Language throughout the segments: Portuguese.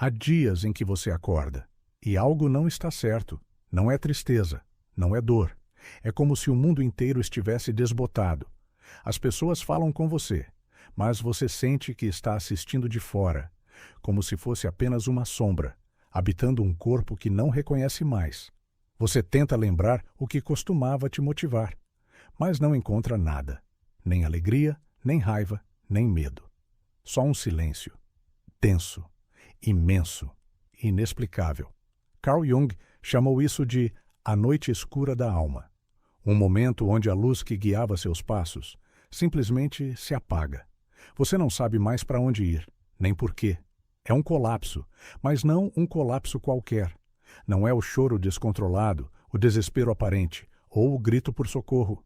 Há dias em que você acorda e algo não está certo. Não é tristeza, não é dor. É como se o mundo inteiro estivesse desbotado. As pessoas falam com você, mas você sente que está assistindo de fora, como se fosse apenas uma sombra, habitando um corpo que não reconhece mais. Você tenta lembrar o que costumava te motivar, mas não encontra nada. Nem alegria, nem raiva, nem medo. Só um silêncio. Denso, imenso, inexplicável. Carl Jung chamou isso de a noite escura da alma. Um momento onde a luz que guiava seus passos simplesmente se apaga. Você não sabe mais para onde ir, nem por quê. É um colapso, mas não um colapso qualquer. Não é o choro descontrolado, o desespero aparente ou o grito por socorro.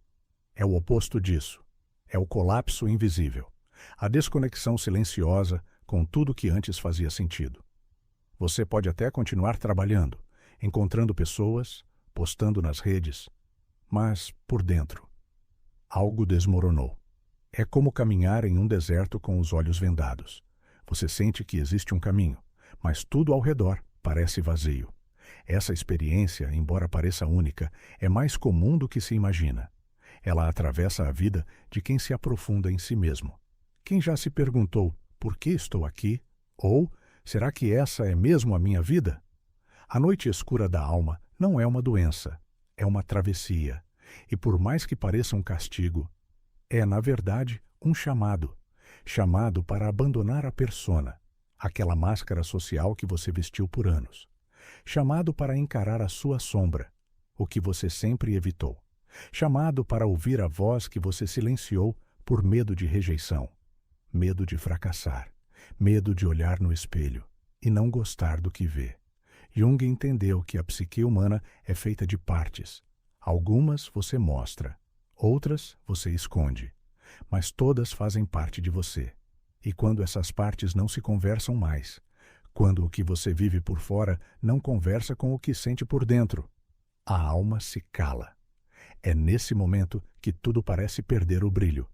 É o oposto disso. É o colapso invisível. A desconexão silenciosa com tudo que antes fazia sentido. Você pode até continuar trabalhando, encontrando pessoas, postando nas redes, mas, por dentro, algo desmoronou. É como caminhar em um deserto com os olhos vendados. Você sente que existe um caminho, mas tudo ao redor parece vazio. Essa experiência, embora pareça única, é mais comum do que se imagina. Ela atravessa a vida de quem se aprofunda em si mesmo. Quem já se perguntou, por que estou aqui? Ou, será que essa é mesmo a minha vida? A noite escura da alma não é uma doença, é uma travessia. E por mais que pareça um castigo, é, na verdade, um chamado. Chamado para abandonar a persona, aquela máscara social que você vestiu por anos. Chamado para encarar a sua sombra, o que você sempre evitou. Chamado para ouvir a voz que você silenciou por medo de rejeição, medo de fracassar, medo de olhar no espelho e não gostar do que vê. Jung entendeu que a psique humana é feita de partes. Algumas você mostra, outras você esconde, mas todas fazem parte de você. E quando essas partes não se conversam mais, quando o que você vive por fora não conversa com o que sente por dentro, a alma se cala. É nesse momento que tudo parece perder o brilho,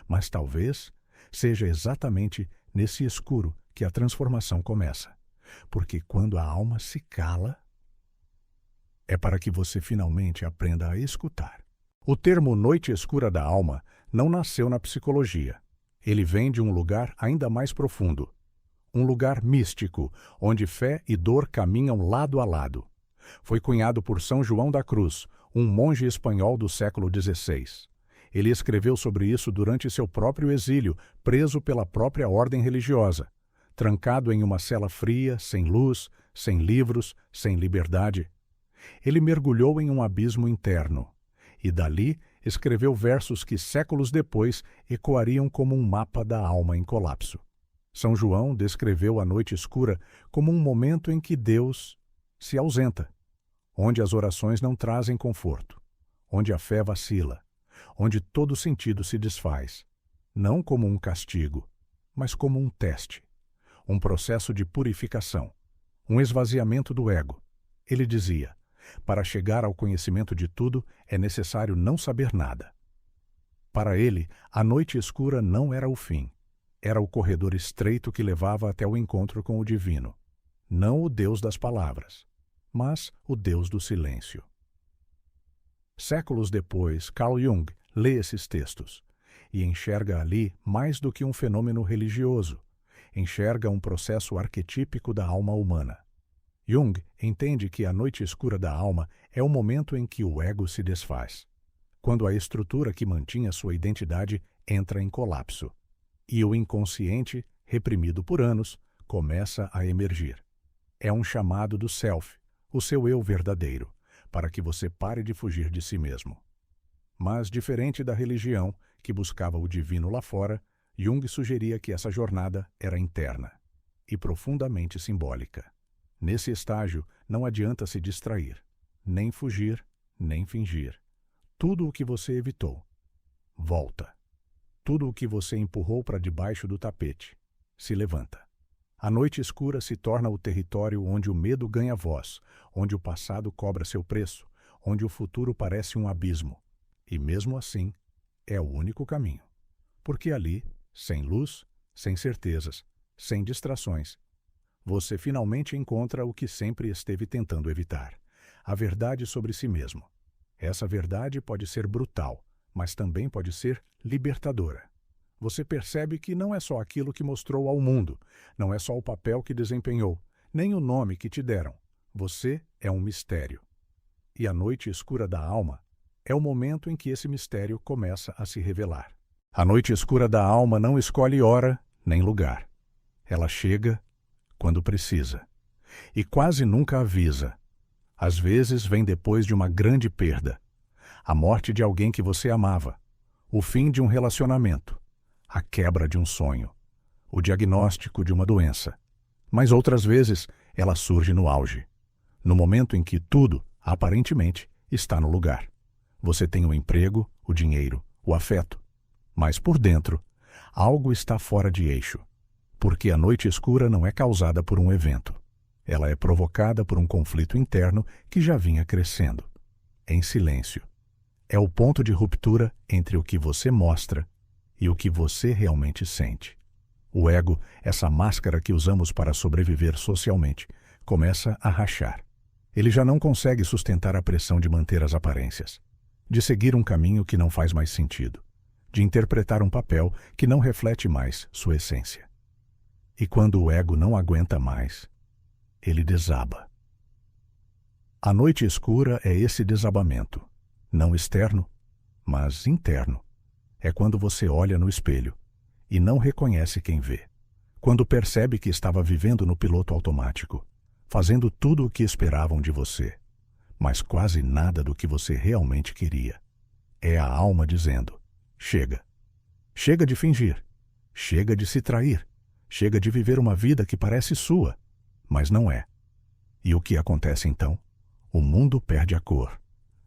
mas talvez seja exatamente nesse escuro que a transformação começa. Porque quando a alma se cala, é para que você finalmente aprenda a escutar. O termo noite escura da alma não nasceu na psicologia. Ele vem de um lugar ainda mais profundo. Um lugar místico, onde fé e dor caminham lado a lado. Foi cunhado por São João da Cruz, um monge espanhol do século XVI. Ele escreveu sobre isso durante seu próprio exílio, preso pela própria ordem religiosa, trancado em uma cela fria, sem luz, sem livros, sem liberdade. Ele mergulhou em um abismo interno, e dali escreveu versos que séculos depois ecoariam como um mapa da alma em colapso. São João descreveu a noite escura como um momento em que Deus se ausenta, onde as orações não trazem conforto, onde a fé vacila, onde todo sentido se desfaz, não como um castigo, mas como um teste, um processo de purificação, um esvaziamento do ego. Ele dizia, para chegar ao conhecimento de tudo é necessário não saber nada. Para ele, a noite escura não era o fim, era o corredor estreito que levava até o encontro com o divino, não o Deus das palavras, mas o Deus do silêncio. Séculos depois, Carl Jung lê esses textos e enxerga ali mais do que um fenômeno religioso, enxerga um processo arquetípico da alma humana. Jung entende que a noite escura da alma é o momento em que o ego se desfaz, quando a estrutura que mantinha sua identidade entra em colapso, e o inconsciente, reprimido por anos, começa a emergir. É um chamado do self, o seu eu verdadeiro, para que você pare de fugir de si mesmo. Mas, diferente da religião, que buscava o divino lá fora, Jung sugeria que essa jornada era interna e profundamente simbólica. Nesse estágio, não adianta se distrair, nem fugir, nem fingir. Tudo o que você evitou, volta. Tudo o que você empurrou para debaixo do tapete, se levanta. A noite escura se torna o território onde o medo ganha voz, onde o passado cobra seu preço, onde o futuro parece um abismo. E mesmo assim, é o único caminho. Porque ali, sem luz, sem certezas, sem distrações, Você finalmente encontra o que sempre esteve tentando evitar: a verdade sobre si mesmo. Essa verdade pode ser brutal, mas também pode ser libertadora. Você percebe que não é só aquilo que mostrou ao mundo, não é só o papel que desempenhou, nem o nome que te deram. Você é um mistério. E a noite escura da alma é o momento em que esse mistério começa a se revelar. A noite escura da alma não escolhe hora nem lugar. Ela chega quando precisa. E quase nunca avisa. Às vezes vem depois de uma grande perda. A morte de alguém que você amava. O fim de um relacionamento. A quebra de um sonho. O diagnóstico de uma doença. Mas outras vezes ela surge no auge. No momento em que tudo, aparentemente, está no lugar. Você tem o emprego, o dinheiro, o afeto. Mas por dentro, algo está fora de eixo. Porque a noite escura não é causada por um evento. Ela é provocada por um conflito interno que já vinha crescendo. Em silêncio. É o ponto de ruptura entre o que você mostra e o que você realmente sente. O ego, essa máscara que usamos para sobreviver socialmente, começa a rachar. Ele já não consegue sustentar a pressão de manter as aparências, de seguir um caminho que não faz mais sentido, de interpretar um papel que não reflete mais sua essência. E quando o ego não aguenta mais, ele desaba. A noite escura é esse desabamento, não externo, mas interno. É quando você olha no espelho e não reconhece quem vê. Quando percebe que estava vivendo no piloto automático, fazendo tudo o que esperavam de você, mas quase nada do que você realmente queria. É a alma dizendo: chega. Chega de fingir. Chega de se trair. Chega de viver uma vida que parece sua, mas não é. E o que acontece então? O mundo perde a cor.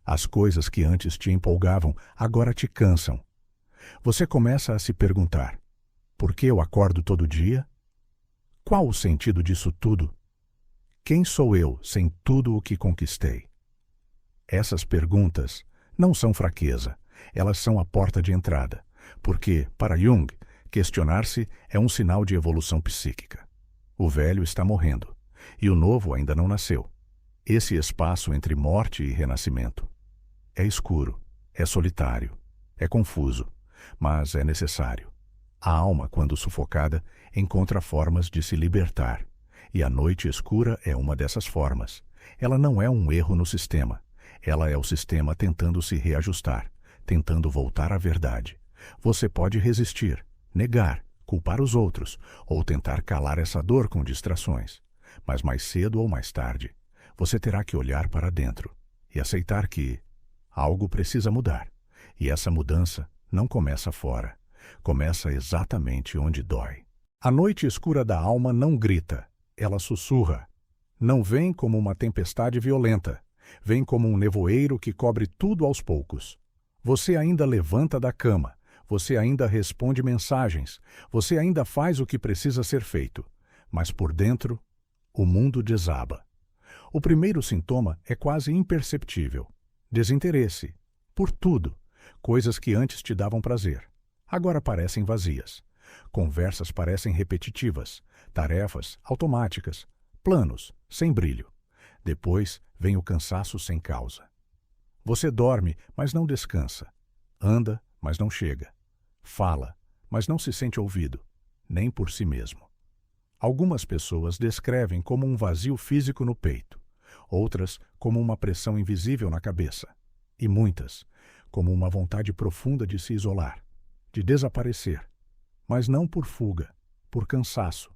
As coisas que antes te empolgavam agora te cansam. Você começa a se perguntar: por que eu acordo todo dia? Qual o sentido disso tudo? Quem sou eu sem tudo o que conquistei? Essas perguntas não são fraqueza, elas são a porta de entrada, porque, para Jung, questionar-se é um sinal de evolução psíquica. O velho está morrendo, e o novo ainda não nasceu. Esse espaço entre morte e renascimento é escuro, é solitário, é confuso, mas é necessário. A alma, quando sufocada, encontra formas de se libertar, e a noite escura é uma dessas formas. Ela não é um erro no sistema. Ela é o sistema tentando se reajustar, tentando voltar à verdade. Você pode resistir, negar, culpar os outros, ou tentar calar essa dor com distrações. Mas mais cedo ou mais tarde, você terá que olhar para dentro e aceitar que algo precisa mudar. E essa mudança não começa fora. Começa exatamente onde dói. A noite escura da alma não grita, ela sussurra. Não vem como uma tempestade violenta. Vem como um nevoeiro que cobre tudo aos poucos. Você ainda levanta da cama. Você ainda responde mensagens. Você ainda faz o que precisa ser feito. Mas por dentro, o mundo desaba. O primeiro sintoma é quase imperceptível. Desinteresse. Por tudo. Coisas que antes te davam prazer. Agora parecem vazias. Conversas parecem repetitivas. Tarefas automáticas. Planos sem brilho. Depois vem o cansaço sem causa. Você dorme, mas não descansa. Anda, mas não chega. Fala, mas não se sente ouvido, nem por si mesmo. Algumas pessoas descrevem como um vazio físico no peito, outras como uma pressão invisível na cabeça, e muitas como uma vontade profunda de se isolar, de desaparecer, mas não por fuga, por cansaço.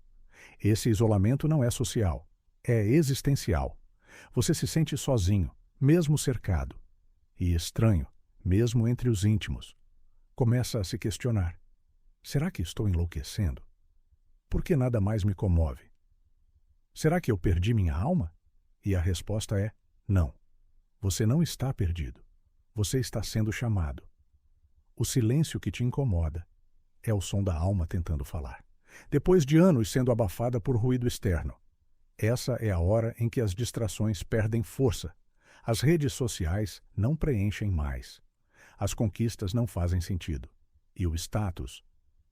Esse isolamento não é social, é existencial. Você se sente sozinho, mesmo cercado, e estranho, mesmo entre os íntimos. Começa a se questionar: será que estou enlouquecendo? Por que nada mais me comove? Será que eu perdi minha alma? E a resposta é: não. Você não está perdido. Você está sendo chamado. O silêncio que te incomoda é o som da alma tentando falar, depois de anos sendo abafada por ruído externo. Essa é a hora em que as distrações perdem força. As redes sociais não preenchem mais. As conquistas não fazem sentido. E o status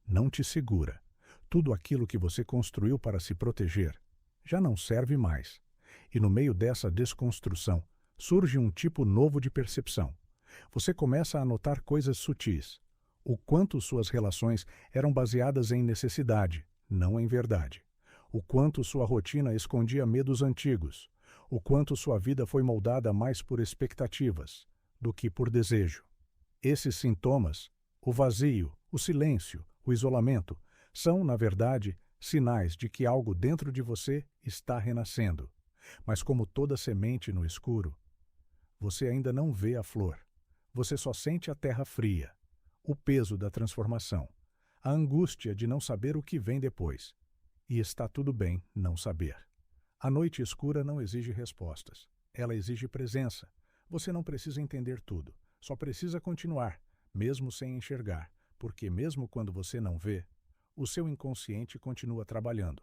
não te segura. Tudo aquilo que você construiu para se proteger já não serve mais. E no meio dessa desconstrução, surge um tipo novo de percepção. Você começa a notar coisas sutis. O quanto suas relações eram baseadas em necessidade, não em verdade. O quanto sua rotina escondia medos antigos. O quanto sua vida foi moldada mais por expectativas do que por desejo. Esses sintomas, o vazio, o silêncio, o isolamento, são, na verdade, sinais de que algo dentro de você está renascendo. Mas como toda semente no escuro, você ainda não vê a flor. Você só sente a terra fria, o peso da transformação, a angústia de não saber o que vem depois. E está tudo bem não saber. A noite escura não exige respostas. Ela exige presença. Você não precisa entender tudo. Só precisa continuar, mesmo sem enxergar, porque mesmo quando você não vê, o seu inconsciente continua trabalhando,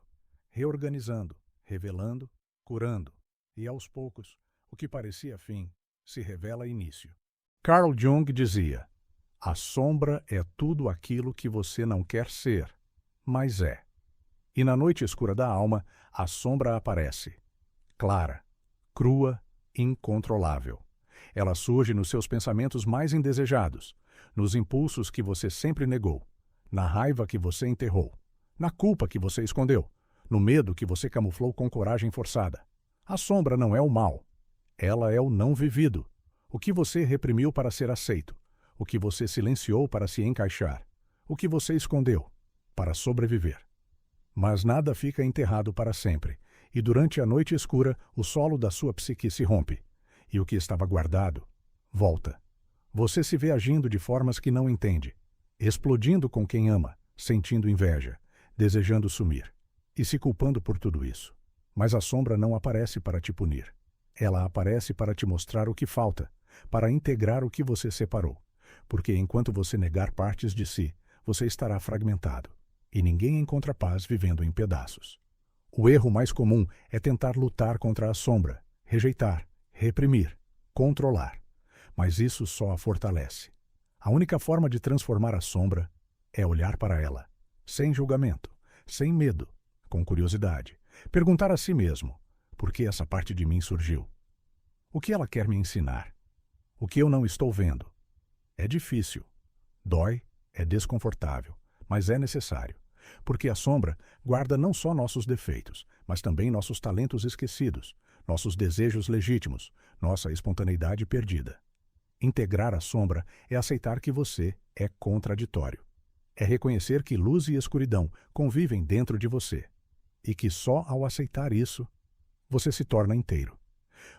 reorganizando, revelando, curando, e aos poucos, o que parecia fim se revela início. Carl Jung dizia: a sombra é tudo aquilo que você não quer ser, mas é. E na noite escura da alma, a sombra aparece, clara, crua, incontrolável. Ela surge nos seus pensamentos mais indesejados, nos impulsos que você sempre negou, na raiva que você enterrou, na culpa que você escondeu, no medo que você camuflou com coragem forçada. A sombra não é o mal. Ela é o não vivido, o que você reprimiu para ser aceito, o que você silenciou para se encaixar, o que você escondeu para sobreviver. Mas nada fica enterrado para sempre, e durante a noite escura o solo da sua psique se rompe, e o que estava guardado volta. Você se vê agindo de formas que não entende, explodindo com quem ama, sentindo inveja, desejando sumir, e se culpando por tudo isso. Mas a sombra não aparece para te punir. Ela aparece para te mostrar o que falta, para integrar o que você separou. Porque enquanto você negar partes de si, você estará fragmentado, e ninguém encontra paz vivendo em pedaços. O erro mais comum é tentar lutar contra a sombra, rejeitar, reprimir, controlar. Mas isso só a fortalece. A única forma de transformar a sombra é olhar para ela, sem julgamento, sem medo, com curiosidade. Perguntar a si mesmo: por que essa parte de mim surgiu? O que ela quer me ensinar? O que eu não estou vendo? É difícil, dói, é desconfortável, mas é necessário. Porque a sombra guarda não só nossos defeitos, mas também nossos talentos esquecidos, nossos desejos legítimos, nossa espontaneidade perdida. Integrar a sombra é aceitar que você é contraditório. É reconhecer que luz e escuridão convivem dentro de você, e que só ao aceitar isso, você se torna inteiro.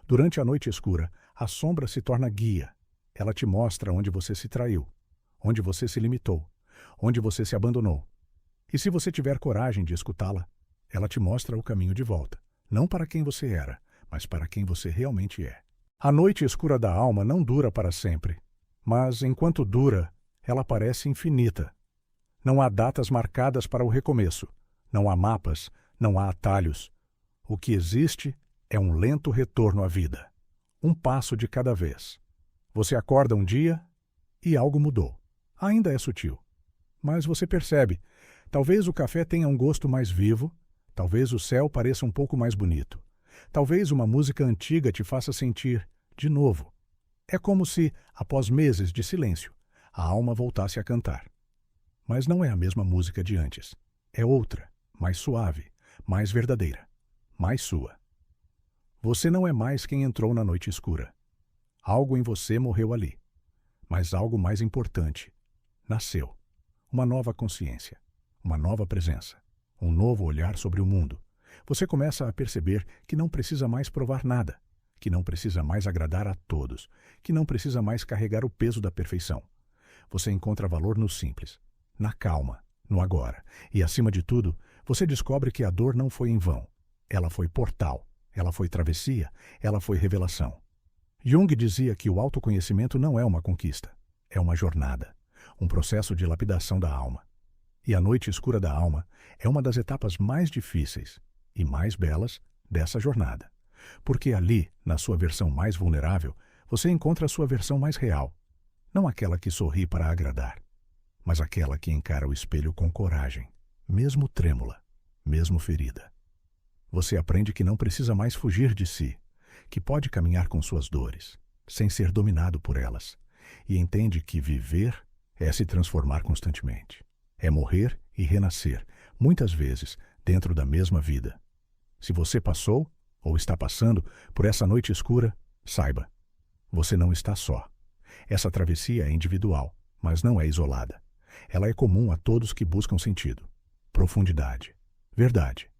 Durante a noite escura, a sombra se torna guia. Ela te mostra onde você se traiu, onde você se limitou, onde você se abandonou. E se você tiver coragem de escutá-la, ela te mostra o caminho de volta, não para quem você era, mas para quem você realmente é. A noite escura da alma não dura para sempre, mas enquanto dura, ela parece infinita. Não há datas marcadas para o recomeço, não há mapas, não há atalhos. O que existe é um lento retorno à vida, um passo de cada vez. Você acorda um dia e algo mudou. Ainda é sutil, mas você percebe. Talvez o café tenha um gosto mais vivo, talvez o céu pareça um pouco mais bonito. Talvez uma música antiga te faça sentir, de novo. É como se, após meses de silêncio, a alma voltasse a cantar. Mas não é a mesma música de antes. É outra, mais suave, mais verdadeira, mais sua. Você não é mais quem entrou na noite escura. Algo em você morreu ali. Mas algo mais importante nasceu. Uma nova consciência, uma nova presença, um novo olhar sobre o mundo. Você começa a perceber que não precisa mais provar nada, que não precisa mais agradar a todos, que não precisa mais carregar o peso da perfeição. Você encontra valor no simples, na calma, no agora. E, acima de tudo, você descobre que a dor não foi em vão. Ela foi portal, ela foi travessia, ela foi revelação. Jung dizia que o autoconhecimento não é uma conquista, é uma jornada, um processo de lapidação da alma. E a noite escura da alma é uma das etapas mais difíceis e mais belas dessa jornada. Porque ali, na sua versão mais vulnerável, você encontra a sua versão mais real. Não aquela que sorri para agradar, mas aquela que encara o espelho com coragem, mesmo trêmula, mesmo ferida. Você aprende que não precisa mais fugir de si, que pode caminhar com suas dores, sem ser dominado por elas, e entende que viver é se transformar constantemente. É morrer e renascer, muitas vezes, dentro da mesma vida. Se você passou, ou está passando, por essa noite escura, saiba, você não está só. Essa travessia é individual, mas não é isolada. Ela é comum a todos que buscam sentido, profundidade, verdade.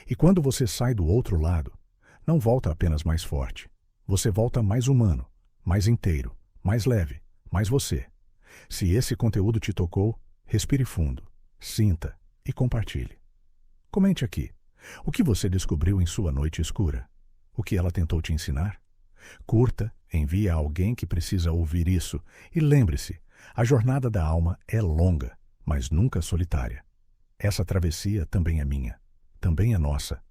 E quando você sai do outro lado, não volta apenas mais forte. Você volta mais humano, mais inteiro, mais leve, mais você. Se esse conteúdo te tocou, respire fundo, sinta e compartilhe. Comente aqui. O que você descobriu em sua noite escura? O que ela tentou te ensinar? Curta, envie a alguém que precisa ouvir isso e lembre-se, a jornada da alma é longa, mas nunca solitária. Essa travessia também é minha, também é nossa.